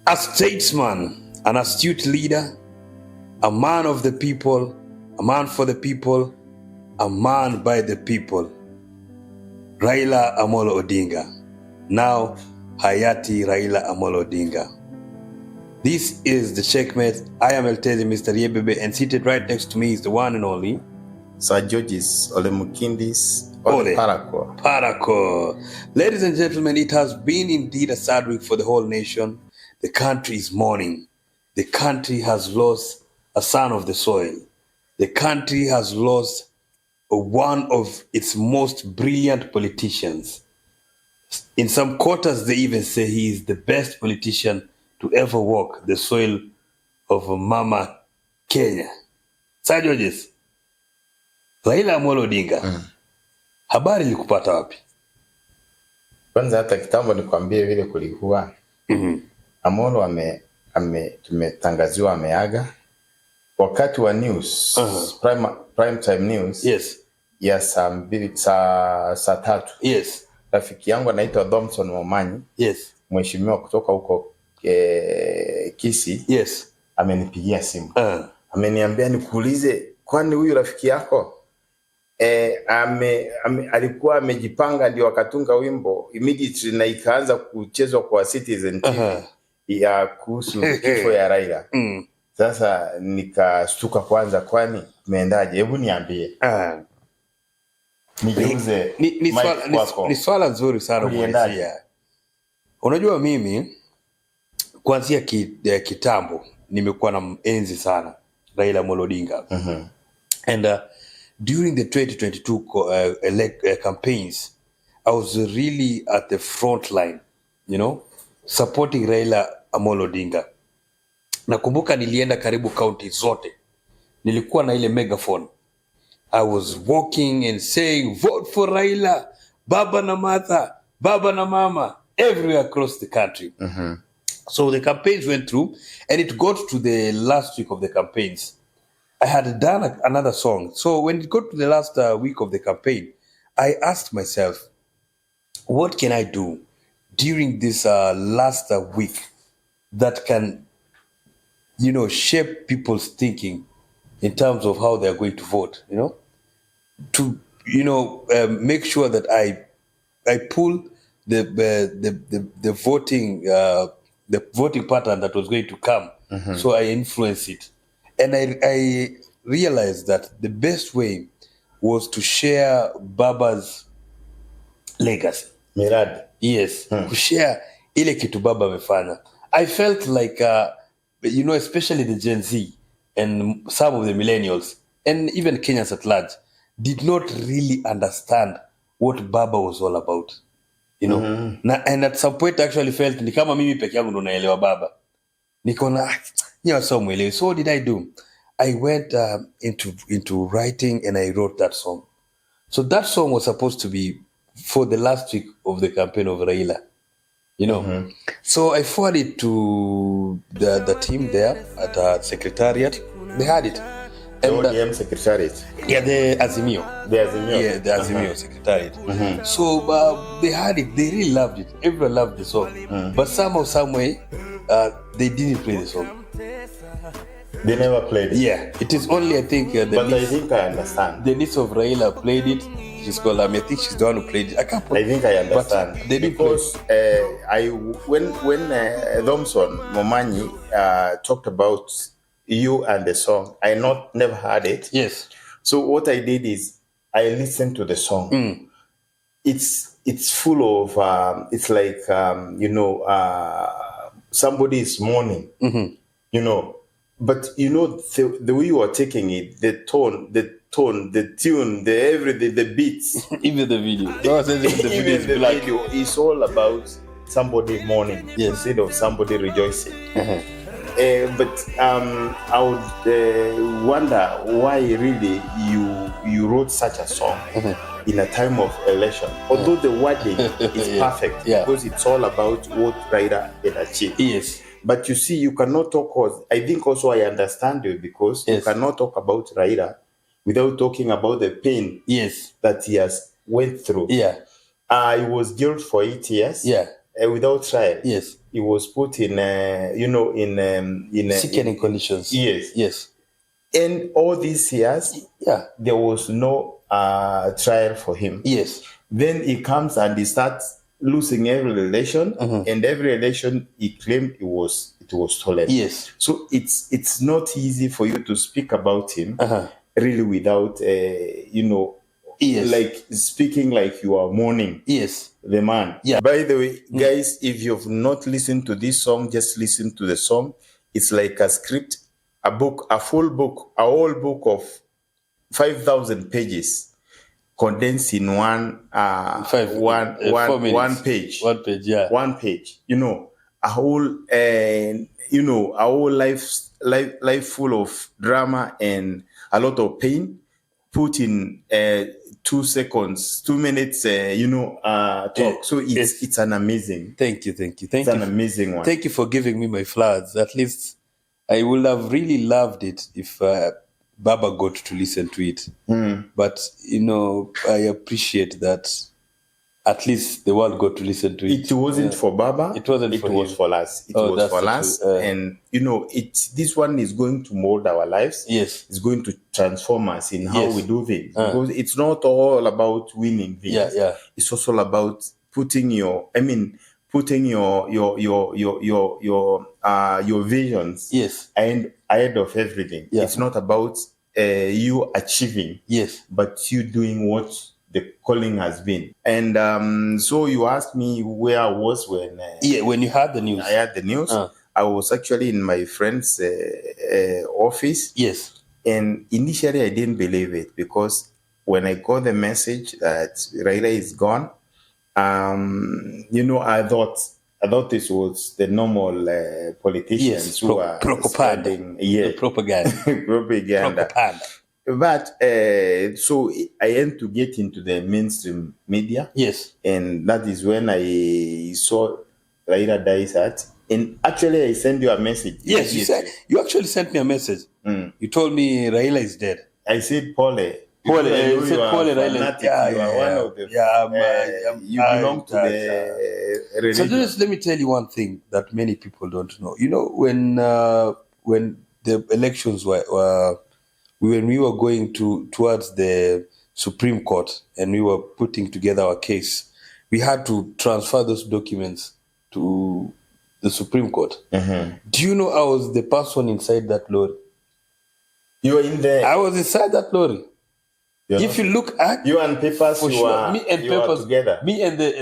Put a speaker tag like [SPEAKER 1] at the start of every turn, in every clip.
[SPEAKER 1] A statesman, an astute leader, a man of the people, a man for the people, a man by the people. Raila Amolo Odinga. Now, Hayati Raila Amolo Odinga. This is the Checkmate. I am Eltezi Mr. Yebebe, and seated right next to me is the one and only
[SPEAKER 2] Sir Georges Olemukindis
[SPEAKER 1] Ole
[SPEAKER 2] Parako.
[SPEAKER 1] Parako. Ladies and gentlemen, it has been indeed a sad week for the whole nation. The country is mourning. The country has lost a son of the soil. The country has lost one of its most brilliant politicians. In some quarters, they even say he is the best politician to ever walk the soil of Mama Kenya. Sir Georges, Raila Amolo Odinga, habari ilikupata wapi?
[SPEAKER 2] Kwanza hata kitambo nikwambie vile kulikuwa. Amolo tumetangaziwa ameaga wakati wa news, prime time news.
[SPEAKER 1] Yes.
[SPEAKER 2] Ya saa 3.
[SPEAKER 1] Yes.
[SPEAKER 2] Rafiki yangu anaitwa Thompson Momanyi.
[SPEAKER 1] Yes.
[SPEAKER 2] Mheshimiwa kutoka huko Kisii.
[SPEAKER 1] Yes.
[SPEAKER 2] Amenipigia simu. Ameniambia nikuulize, kwani huyu rafiki yako alikuwa amejipanga ndio akatunga wimbo immediately na ikaanza kuchezwa kwa Citizen TV ya kuhusu kifo ya Raila. Sasa nikastuka kwanza, kwani umeendaje? Hebu niambie. Nigeuze
[SPEAKER 1] ni swala nzuri sana kuelezea. Unajua mimi kuanzia kitambo nimekuwa na enzi sana Raila Amolo Odinga. And during the 2022 campaigns, I was really at the front line, supporting Raila Amolo Odinga. Nakumbuka nilienda karibu county zote. Nilikuwa na ile megaphone. I was walking and saying, vote for Raila, Baba na Martha, Baba na Mama, everywhere across the country. So the campaigns went through, and it got to the last week of the campaigns. I had done another song. So when it got to the last week of the campaign, I asked myself, what can I do during this last week that can, shape people's thinking in terms of how they're going to vote, to, make sure that I pull the voting pattern that was going to come. So I influence it. And I realized that the best way was to share Baba's legacy.
[SPEAKER 2] Mirad.
[SPEAKER 1] Yes. To share ile kitu Baba amefanya. I felt like, especially the Gen Z and some of the millennials and even Kenyans at large did not really understand what Baba was all about. And at some point I actually felt ni kama mimi peke yangu ndo naelewa Baba. Nikona so what did I do? I went into writing, and I wrote that song. So that song was supposed to be for the last week of the campaign of Raila. So I forwarded it to the team there at Secretariat. They had it.
[SPEAKER 2] The ODM Secretariat?
[SPEAKER 1] Yeah, the Azimio. Yeah, the Azimio Secretariat. So they had it. They really loved it. Everyone loved the song. But somehow, some way, they didn't play the song.
[SPEAKER 2] They never played it?
[SPEAKER 1] Yeah. It is only, I think...
[SPEAKER 2] I think I understand.
[SPEAKER 1] The niece of Raila played it. She's called I think she's the one who played it. I think
[SPEAKER 2] I understand.
[SPEAKER 1] But they didn't
[SPEAKER 2] because when Thompson Momanyi talked about you and the song, I never heard it.
[SPEAKER 1] Yes. So
[SPEAKER 2] what I did is I listened to the song. It's full of it's like somebody is mourning. But the way you are taking it, the tone, the tune, the beats,
[SPEAKER 1] even the video.
[SPEAKER 2] The video is all about somebody mourning instead of somebody rejoicing. But I would wonder why really you wrote such a song in a time of election. Although the wording is perfect because it's all about what Raila had achieved.
[SPEAKER 1] Yes.
[SPEAKER 2] But you see, you cannot talk. I think also I understand you because you cannot talk about Raila without talking about the pain that he has went through.
[SPEAKER 1] Yeah.
[SPEAKER 2] I was jailed for 8 years.
[SPEAKER 1] Yeah.
[SPEAKER 2] Without trial.
[SPEAKER 1] Yes.
[SPEAKER 2] he was put in, in
[SPEAKER 1] sickening conditions.
[SPEAKER 2] Yes. And all these years, there was no trial for him.
[SPEAKER 1] Yes.
[SPEAKER 2] Then he comes and he starts losing every relation, and every relation he claimed it was stolen.
[SPEAKER 1] Yes.
[SPEAKER 2] So it's not easy for you to speak about him really without like speaking like you are mourning the man.
[SPEAKER 1] Yeah.
[SPEAKER 2] By the way, guys, if you've not listened to this song, just listen to the song. It's like a script, a book, a whole book of 5,000 pages condensed in one page.
[SPEAKER 1] One page, yeah.
[SPEAKER 2] One page. A whole life full of drama and a lot of pain put in 2 seconds, 2 minutes, talk. So it's an amazing.
[SPEAKER 1] Thank you.
[SPEAKER 2] It's an amazing one.
[SPEAKER 1] Thank you for giving me my flowers. At least I would have really loved it if Baba got to listen to it. But I appreciate that at least the world got to listen to it.
[SPEAKER 2] It wasn't for Baba.
[SPEAKER 1] It wasn't.
[SPEAKER 2] It was for us. It was for us. And this one is going to mold our lives.
[SPEAKER 1] Yes.
[SPEAKER 2] It's going to transform us in how we do things. Because it's not all about winning things.
[SPEAKER 1] Yeah.
[SPEAKER 2] It's also about putting your visions ahead of everything.
[SPEAKER 1] Yeah.
[SPEAKER 2] It's not about you achieving.
[SPEAKER 1] Yes.
[SPEAKER 2] But you doing what the calling has been. And so you asked me where I was when
[SPEAKER 1] when you had the news.
[SPEAKER 2] I had the news. I was actually in my friend's office.
[SPEAKER 1] Yes.
[SPEAKER 2] And initially I didn't believe it, because when I got the message that Raila is gone, I thought this was the normal politicians who are
[SPEAKER 1] propaganda.
[SPEAKER 2] Propaganda. But so I had to get into the mainstream media.
[SPEAKER 1] Yes.
[SPEAKER 2] And that is when I saw Raila dies at. And actually, I sent you a message.
[SPEAKER 1] Yes, you actually sent me a message. You told me Raila is dead.
[SPEAKER 2] I said, Paul.
[SPEAKER 1] Paul Raila.
[SPEAKER 2] You are one of the. You belong to the religion.
[SPEAKER 1] So just let me tell you one thing that many people don't know. When the elections were when we were going towards the Supreme Court and we were putting together our case, we had to transfer those documents to the Supreme Court. Do you know I was the person inside that lorry?
[SPEAKER 2] You were in there?
[SPEAKER 1] I was inside that lorry. If you look at
[SPEAKER 2] you and papers,
[SPEAKER 1] for sure, me and papers
[SPEAKER 2] together.
[SPEAKER 1] Me and the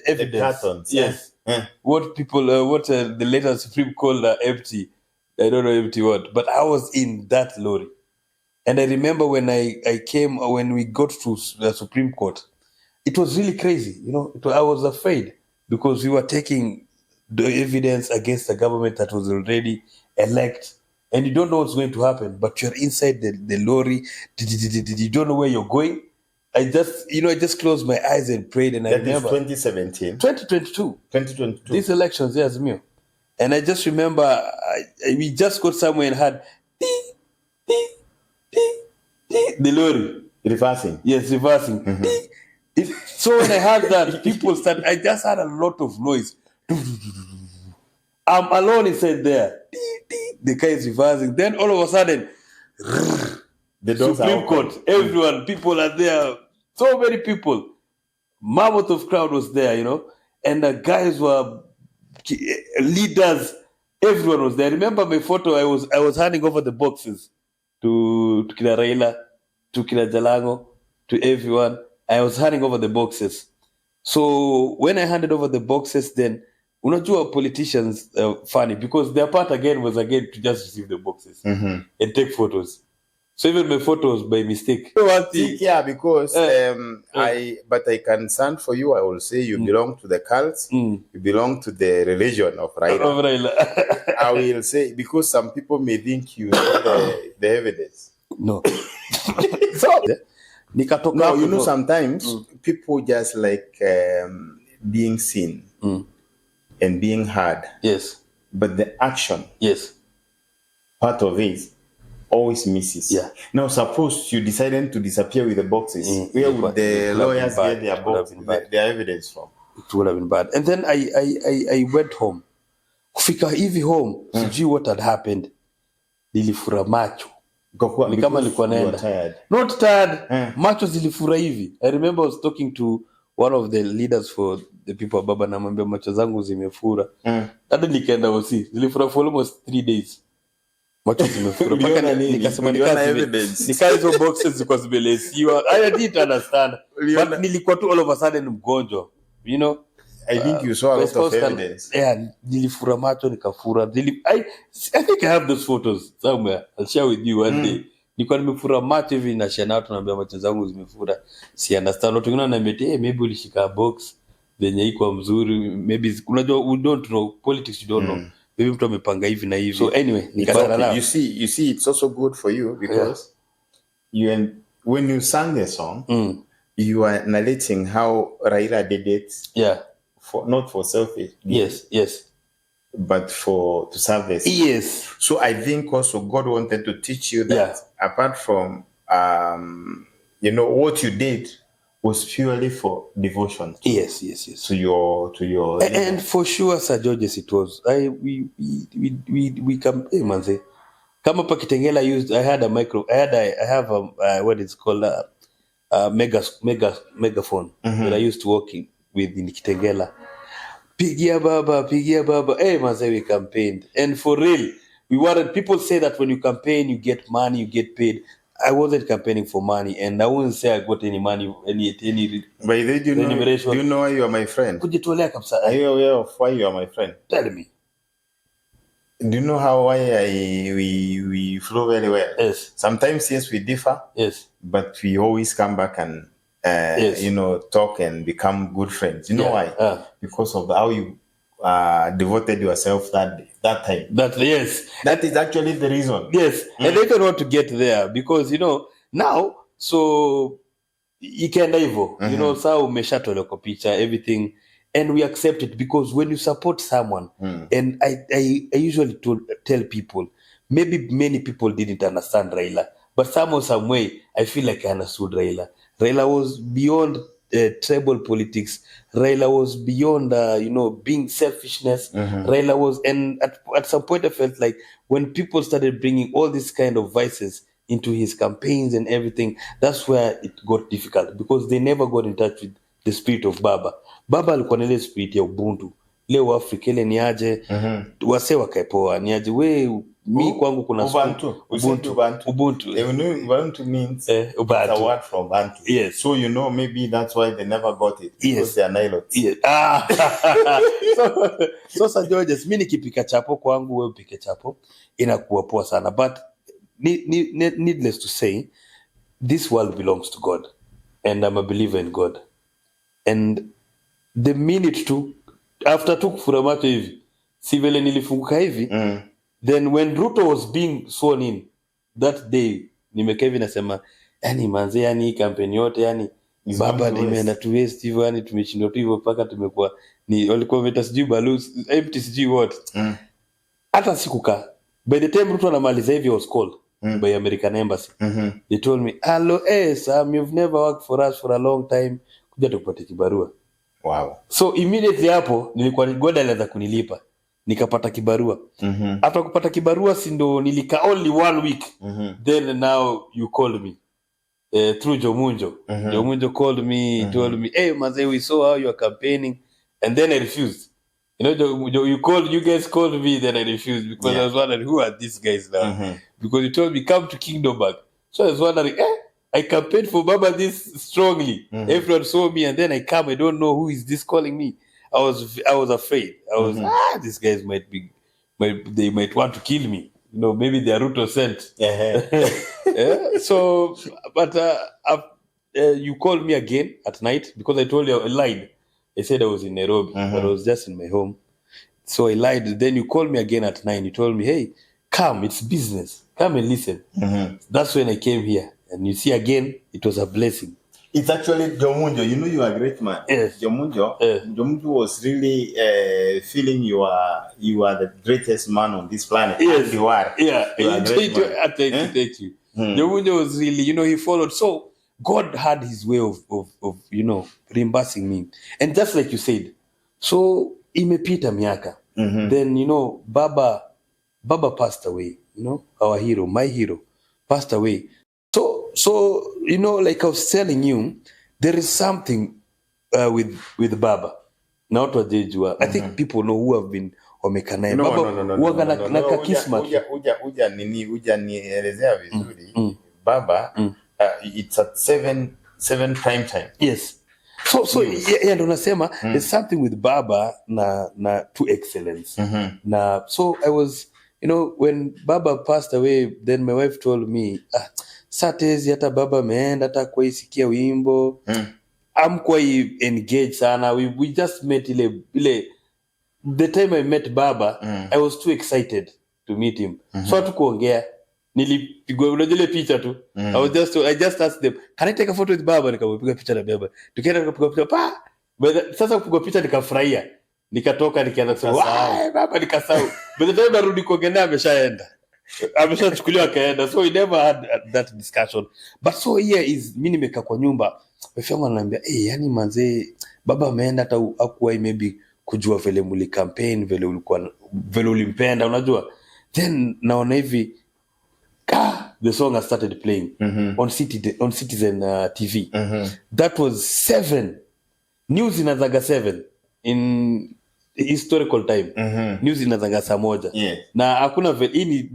[SPEAKER 1] evidence.
[SPEAKER 2] The cartons.
[SPEAKER 1] Yes. What the later Supreme Court are empty. I don't know empty what, but I was in that lorry. And I remember when when we got to the Supreme Court, it was really crazy. I was afraid because we were taking the evidence against the government that was already elected. And you don't know what's going to happen, but you're inside the lorry. You don't know where you're going. I just closed my eyes and prayed. And I remember
[SPEAKER 2] 2017,
[SPEAKER 1] 2022. These elections, yes, me. And I just remember we just got somewhere and had the lorry
[SPEAKER 2] reversing.
[SPEAKER 1] Yes, reversing. So when I heard that, people started. I just had a lot of noise. I'm alone inside there. The car is reversing. Then all of a sudden,
[SPEAKER 2] the doors
[SPEAKER 1] Supreme Court, everyone, people are there. So many people. Mammoth of crowd was there, and the guys were leaders. Everyone was there. I remember my photo. I was handing over the boxes to Kila Raila, to Kila Jalango, to everyone. I was handing over the boxes. So when I handed over the boxes, then unajua politicians funny because their part again was to just receive the boxes and take photos. So even my photos by mistake.
[SPEAKER 2] Yeah, because but I can stand for you. I will say you belong to the cult. You belong to the religion of Raila. I will say because some people may think you know the evidence.
[SPEAKER 1] No.
[SPEAKER 2] No, sometimes people just like being seen and being heard.
[SPEAKER 1] Yes.
[SPEAKER 2] But the action,
[SPEAKER 1] yes,
[SPEAKER 2] part of it always misses.
[SPEAKER 1] Yeah.
[SPEAKER 2] Now, suppose you decided to disappear with the boxes. Where would the lawyers get their evidence from?
[SPEAKER 1] it would have been bad. And then I went home. Kufika hivi home, sijui what had happened. Nilifura macho. Ni kama nilikuwa naenda. Not tired. Macho zilifura hivi. I remember I was talking to one of the leaders for the people of Baba, namwambia macho zangu zimefura. Hata nikaenda hosi. Zilifura for almost 3 days. Macho zimefura. Mpaka nikasema hizo boxes zilikuwa zimelesiwa. I didn't understand. But nilikuwa tu all of a sudden mgonjwa. You know?
[SPEAKER 2] I think you saw a lot of evidence.
[SPEAKER 1] Yeah, nilifura macho nikafura. I think I have those photos somewhere. I'll share with you one day. Nilikuwa nimefura macho hivi na shana watu naambia macho zangu zimefura. Si understand. Watu wengine wananiambia maybe ulishika box yenye iko mzuri, maybe unajua we don't know politics, you don't know. Maybe mtu amepanga hivi na hivi. So anyway,
[SPEAKER 2] okay. You see it's also good for you because when you sang the song, you are narrating how Raila did it.
[SPEAKER 1] Yeah.
[SPEAKER 2] Not for selfish.
[SPEAKER 1] Yes.
[SPEAKER 2] But to serve this.
[SPEAKER 1] Yes.
[SPEAKER 2] So I think also God wanted to teach you that apart from what you did was purely for devotion.
[SPEAKER 1] Yes.
[SPEAKER 2] To your
[SPEAKER 1] and for sure, Sir Georges, it was. We come. Hey, manze. Kama pa Kitengela used. I have a what is called a megaphone that I used to work with in Kitengela. Pigia baba. Hey, manze, we campaigned, and for real, we weren't. People say that when you campaign, you get money, you get paid. I wasn't campaigning for money, and I wouldn't say I got any money, any.
[SPEAKER 2] But do you know why you are my friend?
[SPEAKER 1] Kujitolea kabisa.
[SPEAKER 2] Are you aware of why you are my friend?
[SPEAKER 1] Tell me.
[SPEAKER 2] Do you know why we flow very well?
[SPEAKER 1] Yes.
[SPEAKER 2] Sometimes yes, we differ.
[SPEAKER 1] Yes.
[SPEAKER 2] But we always come back and talk and become good friends. You know why? Because of how you devoted yourself that time. That is actually the reason.
[SPEAKER 1] Yes. And I don't want to get there because now so ikaenda hivyo. Saa umeshatolea kwa picha everything, and we accept it because when you support someone, and I usually tell people, maybe many people didn't understand Raila, but some way I feel like I understood Raila. Raila was beyond tribal politics. Raila was beyond, being selfishness. Raila was, and at some point I felt like when people started bringing all these kind of vices into his campaigns and everything, that's where it got difficult because they never got in touch with the spirit of Baba. Baba alikuwa na ile spirit ya Ubuntu. Leo Afrika ile ni aje, wase wakaepoa, ni aje mi kwangu kuna
[SPEAKER 2] Ubuntu. Ubuntu means it's a word from Bantu.
[SPEAKER 1] Yes.
[SPEAKER 2] So maybe that's why they never got it. Because they are Nilots.
[SPEAKER 1] Yes. So Sir Georges, mi nikipika chapo kwangu, wewe upike chapo, inakuwa poa sana. But needless to say, this world belongs to God. And I'm a believer in God. And the minute after kufura macho hivi, si vile nilifunguka hivi, then when Ruto was being sworn in that day, nimekaa hivi nasema, manze, campaign yote, Baba nimeenda tu waste hivyo, tumeshindwa tu hivyo paka tumekuwa walikuwa veta sijui balloons empty sijui what. Hata sikukaa. By the time Ruto anamaliza hivi, I was called by American Embassy. They told me, hello, Sam, you've never worked for us for a long time. Kuja tupate kibarua.
[SPEAKER 2] Wow.
[SPEAKER 1] So immediately hapo nilikuwa God alianza kunilipa. Nikapata kibarua. After kupata kibarua sindo nilika only 1 week. Then now you called me. Through Jomunjo. Jomunjo called me, told me, hey, Maze, we saw how you are campaigning. And then I refused. You guys called me, then I refused because I was wondering, who are these guys now? Because you told me, come to Kingdom Bank. So I was wondering, I campaigned for Baba this strongly. Everyone saw me, and then I come. I don't know who is this calling me. I was afraid. I was these guys they might want to kill me. Maybe they are Ruto sent. So, but you called me again at night because I told you I lied. I said I was in Nairobi, but I was just in my home. So I lied. Then you called me again at 9. You told me, hey, come, it's business. Come and listen. That's when I came here. And you see again, it was a blessing.
[SPEAKER 2] It's actually Jomunjo. You are a great man.
[SPEAKER 1] Yes.
[SPEAKER 2] Jomunjo was really feeling you are the greatest man on this planet.
[SPEAKER 1] Yes.
[SPEAKER 2] And you are.
[SPEAKER 1] Yeah.
[SPEAKER 2] You are a great man.
[SPEAKER 1] Thank you. Jomunjo was really, he followed. So God had his way of reimbursing me. And just like you said, so imepita miaka. Then, Baba passed away, our hero, my hero, passed away. So like I was telling you, there is something with Baba. Not what they do. I think people know who have been wamekanae.
[SPEAKER 2] No. Uja nielezea vizuri. Baba, it's at 7 prime time.
[SPEAKER 1] Yes. So yeah, ndo nasema there's something with Baba na to excellence. Na so I was, when Baba passed away, then my wife told me, Saturday hata Baba ameenda hata kwa isikia wimbo. I'm quite engaged sana. We just met the time I met Baba, I was too excited to meet him. So hatukuongea. Nilipigwa unajua picha tu. I just asked them, can I take a photo with Baba? Nikapiga picha na Baba. Tukaenda tukapiga picha pa. Sasa kupigwa picha nikafurahia. Nikatoka nikaanza kusema, Baba nikasahau. By the time narudi kuongea ameshaenda. Ameshachukuliwa kaenda. So we never had that discussion. But so here is mimi nimekaa kwa nyumba. Wefiangu ananiambia, yani manze Baba ameenda hata hakuwa maybe kujua vile muli campaign vile ulimpenda unajua. Then naona hivi the song has started playing on Citizen TV. That was 7 news inazaga 7 in historical time. News inazaga saa moja. Na hakuna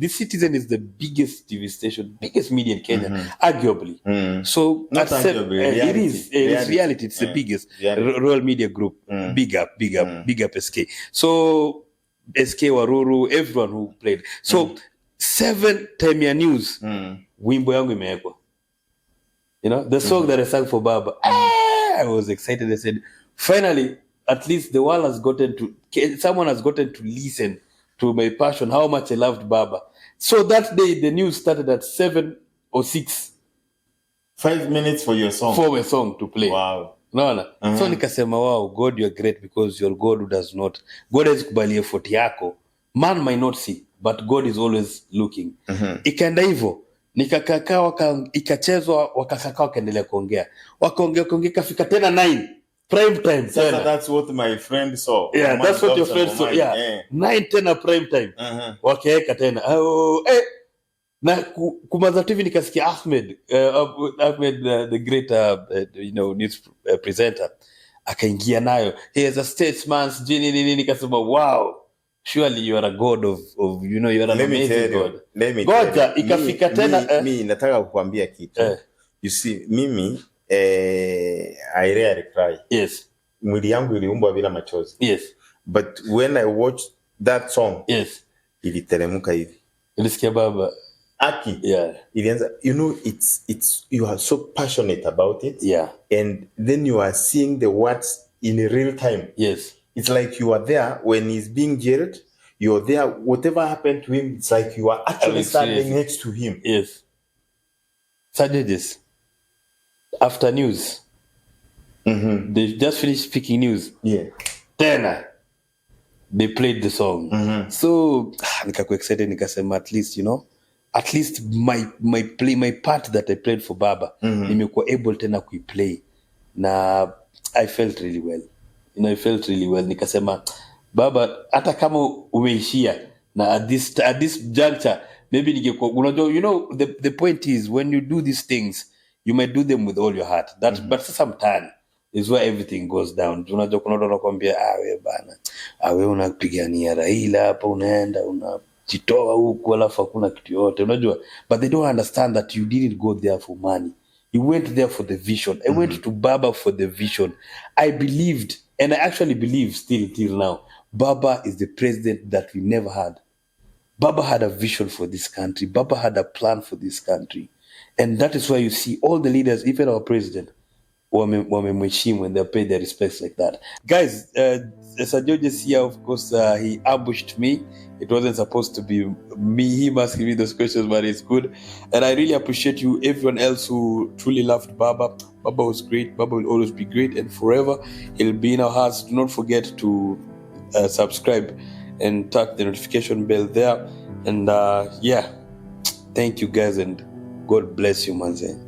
[SPEAKER 1] this Citizen is the biggest TV station, biggest media in Kenya, arguably. So
[SPEAKER 2] not arguably,
[SPEAKER 1] it is reality. It's the biggest Royal Media Group. Big up SK. So SK Waruru, everyone who played. So 7 time ya news, wimbo yangu imewekwa. The song that I sang for Baba. I was excited. I said, finally, at least the world has someone has gotten to listen to my passion, how much I loved Baba. So that day, the news started at 7 or 6.
[SPEAKER 2] 5 minutes for your song.
[SPEAKER 1] For my song to play.
[SPEAKER 2] Wow.
[SPEAKER 1] No. So nikasema, wow, God, you're great because you're God who does not. God has kubalia effort yako. Man might not see, but God is always looking. Ikaenda hivyo. Nikakaa ikachezwa wakakaa wakaendelea kuongea. Wakaongea ikafika tena 9 prime time.
[SPEAKER 2] So that's what my friend saw.
[SPEAKER 1] Yeah, that's what your friend saw. Yeah. 9 tena prime time. Wakaeka tena. Na kumaza TV nikasikia Ahmed, the great news presenter akaingia nayo. He is a statesman. Nikasema, wow. Surely you are a God of you are an amazing God. Goja ikafika tena.
[SPEAKER 2] Mimi nataka kukuambia kitu. You see, mimi I rarely cry.
[SPEAKER 1] Yes.
[SPEAKER 2] Mwili yangu iliumbwa bila machozi.
[SPEAKER 1] Yes.
[SPEAKER 2] But when I watched that song,
[SPEAKER 1] yes,
[SPEAKER 2] iliteremka hivi.
[SPEAKER 1] Ilisikia Baba.
[SPEAKER 2] Aki.
[SPEAKER 1] Yeah.
[SPEAKER 2] Ilianza, it's you are so passionate about it.
[SPEAKER 1] Yeah.
[SPEAKER 2] And then you are seeing the words in real time.
[SPEAKER 1] Yes.
[SPEAKER 2] It's like you are there when he's being jailed. You're there. Whatever happened to him, it's like you are actually standing next to him.
[SPEAKER 1] Yes. Saturdays, after news, they just finished speaking news.
[SPEAKER 2] Yeah.
[SPEAKER 1] Then they played the song. So nikaku excited. Nikasema at least my part that I played for Baba, nimekuwa able tena kuiplay. Na I felt really well. Nikasema, Baba, hata kama umeishia na at this juncture, maybe ningekuwa unajua, the point is when you do these things, you might do them with all your heart. But sometimes is where everything goes down. Unajua kuna watu wanakuambia, wewe bana, wewe unapigania Raila hapa, unaenda unajitoa huko alafu hakuna kitu yote, unajua. But they don't understand that you didn't go there for money. You went there for the vision. I went to Baba for the vision. I believed, and I actually believe still till now, Baba is the president that we never had. Baba had a vision for this country. Baba had a plan for this country. And that is why you see all the leaders, even our president, wamemheshimu when they pay their respects like that. Guys, Sir George's here, of course, he ambushed me. It wasn't supposed to be him asking me those questions, but it's good. And I really appreciate you, everyone else who truly loved Baba. Baba was great. Baba will always be great and forever. He'll be in our hearts. Do not forget to subscribe and tap the notification bell there. And yeah, thank you guys and God bless you, manze.